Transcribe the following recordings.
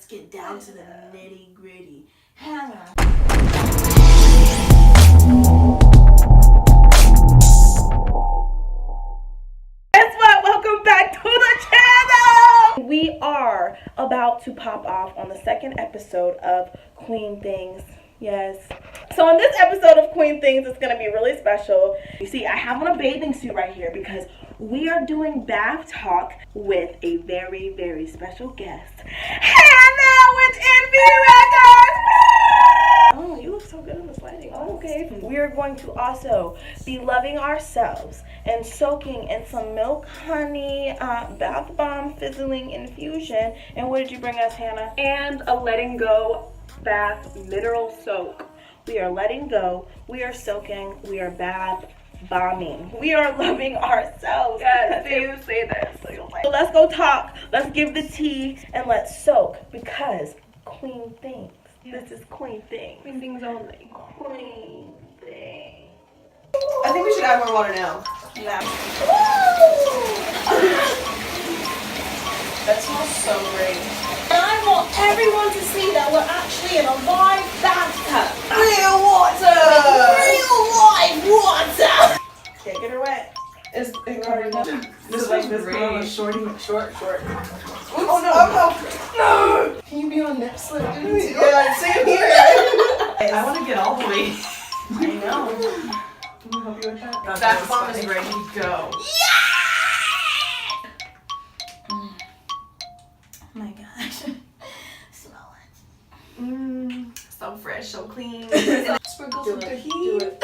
get down to the nitty gritty. Hannah. Guess what? Welcome back to the channel! We are about to pop off on the second episode of Queen Things. Yes. So in this episode of Queen Things, it's going to be really special. You see, I have on a bathing suit right here because we are doing bath talk with a very, very special guest. Hannah with Envy Records! Oh, you look so good in this lighting. Oh, okay. We are going to also be loving ourselves and soaking in some milk, honey, bath bomb fizzling infusion. And what did you bring us, Hannah? And a letting go bath mineral soak. We are letting go, we are soaking, we are bath bombing. We are loving ourselves. Yes, you say this. So let's go talk, let's give the tea, and let's soak because Queen Things. Yes. This is Queen Things. Queen Things only. Queen Things. I think we should add more water now. Yeah. That smells so great. And I want everyone to see that we're actually in a live bathtub. Real water! Real live water! Can't get her wet. Is it already done? This is like this short. Oh no! Oh no! Can you be on nip slip duty too? Yeah, same here. I want to get all the way. I know. Can we help you with that? That bomb is ready to go. Oh my gosh. Smell it. So fresh, so clean. Sprinkle Do some it. tahini. Do it.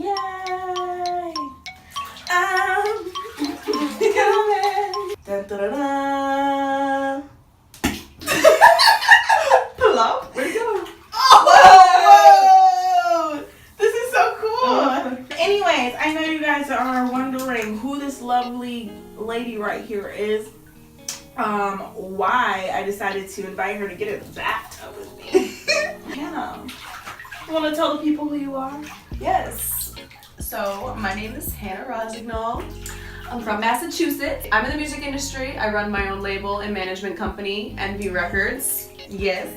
Yay! I'm coming. Dun, dun, dun, dun. Pull up. Where'd it go? Oh, whoa! This is so cool. Anyways, I know you guys are wondering who this lovely lady right here is. Why I decided to invite her to get in the bathtub with me. Hannah, you want to tell the people who you are? Yes. So, my name is Hannah ROSSIGNOL. I'm from Massachusetts. I'm in the music industry. I run my own label and management company, Envy Records. Yes.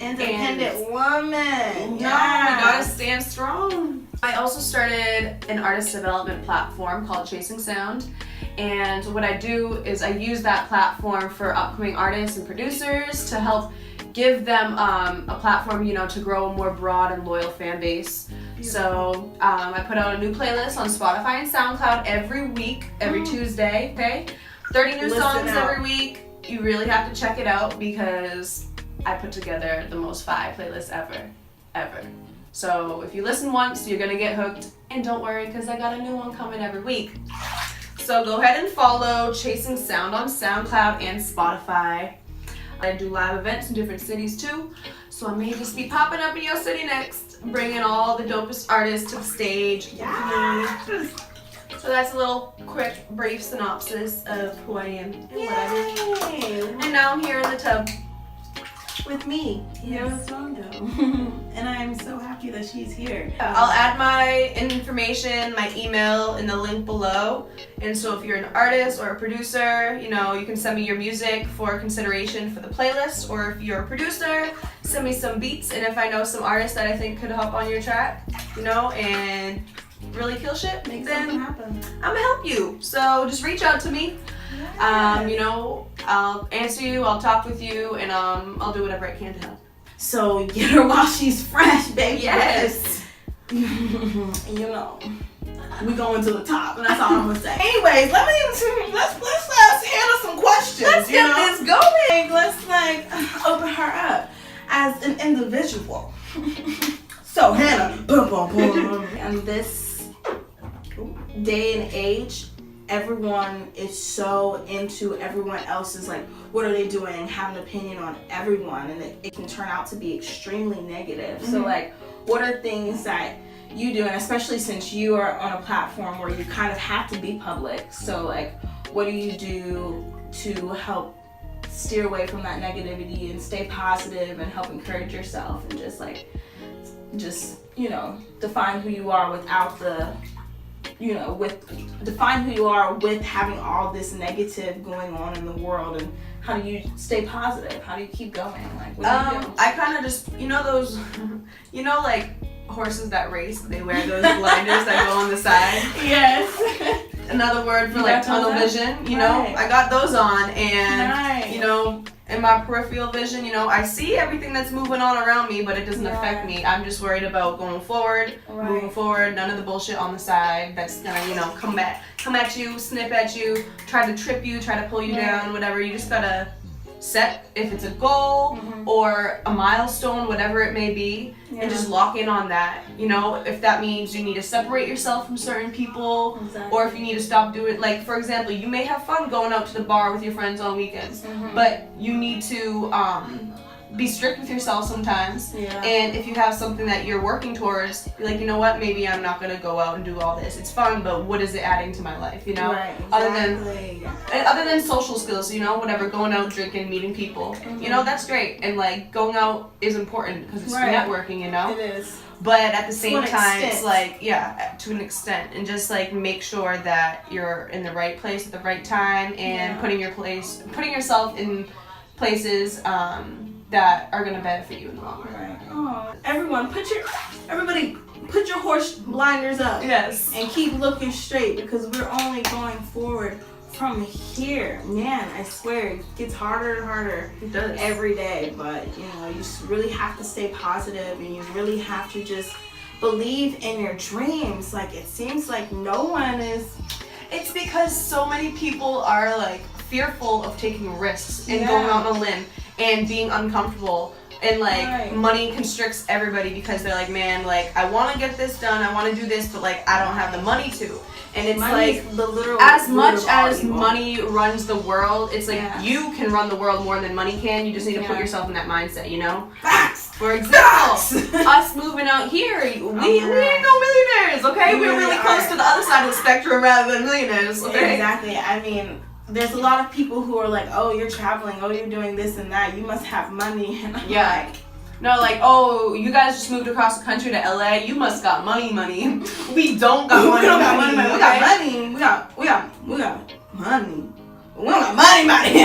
Independent woman. No, we gotta stand strong. I also started an artist development platform called Chasing Sound. And what I do is I use that platform for upcoming artists and producers to help give them a platform, you know, to grow a more broad and loyal fan base. So I put out a new playlist on Spotify and SoundCloud every week, every Tuesday, okay? 30 new songs every week. You really have to check it out because I put together the most fire playlist ever. So if you listen once, you're gonna get hooked. And don't worry, because I got a new one coming every week. So go ahead and follow Chasing Sound on SoundCloud and Spotify. I do live events in different cities too, so I may just be popping up in your city next, bringing all the dopest artists to the stage. Yes. So that's a little quick, brief synopsis of who I am and what I do. And now I'm here in the tub. With me, here with Rondo. And I am so happy that she's here. I'll add my information, my email in the link below. And so if you're an artist or a producer, you know, you can send me your music for consideration for the playlist. Or if you're a producer, send me some beats. And if I know some artists that I think could hop on your track, you know, and really kill shit, Make then something happen. I'm gonna help you. So just reach out to me. You know, I'll answer you, I'll talk with you, and I'll do whatever I can to help. So get her while she's fresh, baby. Yes. You know, we going to the top, and that's all I'm gonna say. Anyways, let's ask Hannah some questions. Let's get this going. Let's open her up as an individual. So Hannah, boom, boom, boom. And this day and age, everyone is so into everyone else's, like, what are they doing, have an opinion on everyone, and it can turn out to be extremely negative. So like, what are things that you do, and especially since you are on a platform where you kind of have to be public, so like, what do you do to help steer away from that negativity and stay positive and help encourage yourself and just you know, define who you are without the you know, define who you are with having all this negative going on in the world, and How do you stay positive? How do you keep going? Like, what do you do? I kind of just, those, like horses that race, they wear those blinders that go on the side. Yes. Another word for like tunnel vision, I got those on, and in my peripheral vision, I see everything that's moving on around me, but it doesn't affect me. I'm just worried about going forward, moving forward, none of the bullshit on the side that's gonna, come at you, snip at you, try to trip you, try to pull you down, whatever. You just gotta set, if it's a goal or a milestone, whatever it may be, and just lock in on that. If that means you need to separate yourself from certain people, or if you need to stop doing, like, for example, you may have fun going out to the bar with your friends on weekends, but you need to be strict with yourself sometimes. And if you have something that you're working towards, be like, you know what, maybe I'm not gonna go out and do all this. It's fun, but what is it adding to my life? Other than social skills, whatever, going out, drinking, meeting people, that's great. And like going out is important because it's networking, It is. But at the same time, it's like, to an extent, and just like make sure that you're in the right place at the right time, and putting yourself in places that are gonna benefit you in the long run. Right. Oh, everybody put your horse blinders up. Yes. And keep looking straight, because we're only going forward from here. Man, I swear it gets harder and harder. It does. Every day, but you just really have to stay positive, and you really have to just believe in your dreams. Like, it seems like no one is. It's because so many people are like fearful of taking risks and going out on a limb and being uncomfortable, and like money constricts everybody because they're like, man, like I want to get this done, I want to do this, but like I don't have the money to. And it's Money's like, the literal as root much of all as evil. money runs the world, it's like you can run the world more than money can. You just need to put yourself in that mindset, Facts. For example, us moving out here, we ain't no millionaires, okay? We're really close to the other side of the spectrum rather than millionaires, okay? Exactly. I mean, there's a lot of people who are like, oh, you're traveling, oh, you're doing this and that, you must have money. And I'm like, no, like, oh, you guys just moved across the country to LA, you must got money. We don't got money. We don't got money. We got money. We got money. We don't got money.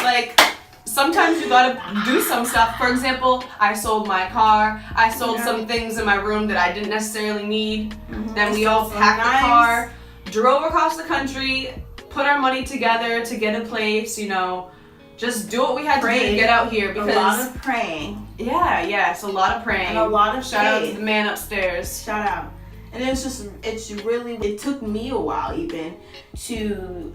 Like, sometimes you gotta do some stuff. For example, I sold my car. I sold some things in my room that I didn't necessarily need. Then we all packed the car, drove across the country, put our money together to get a place, just do what we had to do to get out here. Because a lot of praying. It's a lot of praying. And a lot of shout out to the man upstairs. Shout out. And it took me a while even to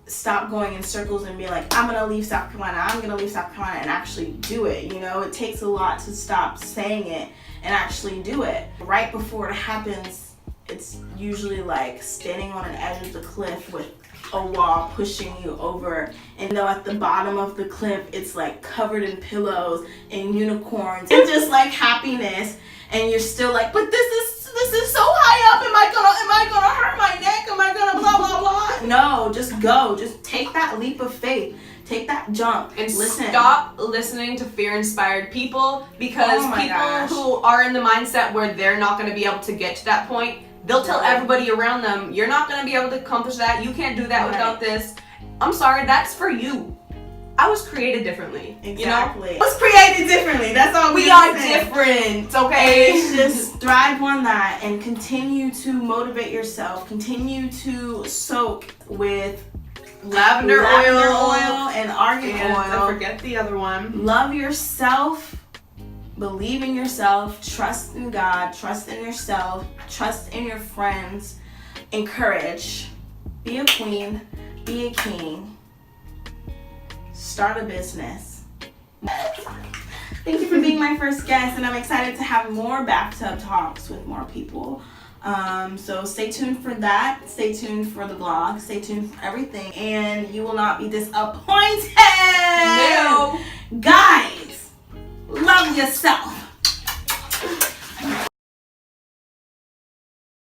stop going in circles and be like, I'm gonna leave South Carolina, and actually do it. It takes a lot to stop saying it and actually do it. Right before it happens, it's usually like standing on an edge of the cliff with a wall pushing you over, and though at the bottom of the cliff it's like covered in pillows and unicorns and just like happiness, and you're still like, but this is so high up, am I gonna hurt my neck, am I gonna blah blah blah. No, just go, just take that leap of faith, take that jump, and stop listening to fear-inspired people, because who are in the mindset where they're not going to be able to get to that point, they'll tell everybody around them, you're not going to be able to accomplish that, you can't do that without this. I'm sorry, that's for you. I was created differently. Exactly. I was created differently. That's all we are different, okay? And just thrive on that and continue to motivate yourself. Continue to soak with lavender oil and argan oil. Don't forget the other one. Love yourself. Believe in yourself. Trust in God. Trust in yourself. Trust in your friends. Encourage. Be a queen. Be a king. Start a business. Thank you for being my first guest, and I'm excited to have more bathtub talks with more people. So stay tuned for that. Stay tuned for the vlog. Stay tuned for everything, and you will not be disappointed. No. Guys, love yourself.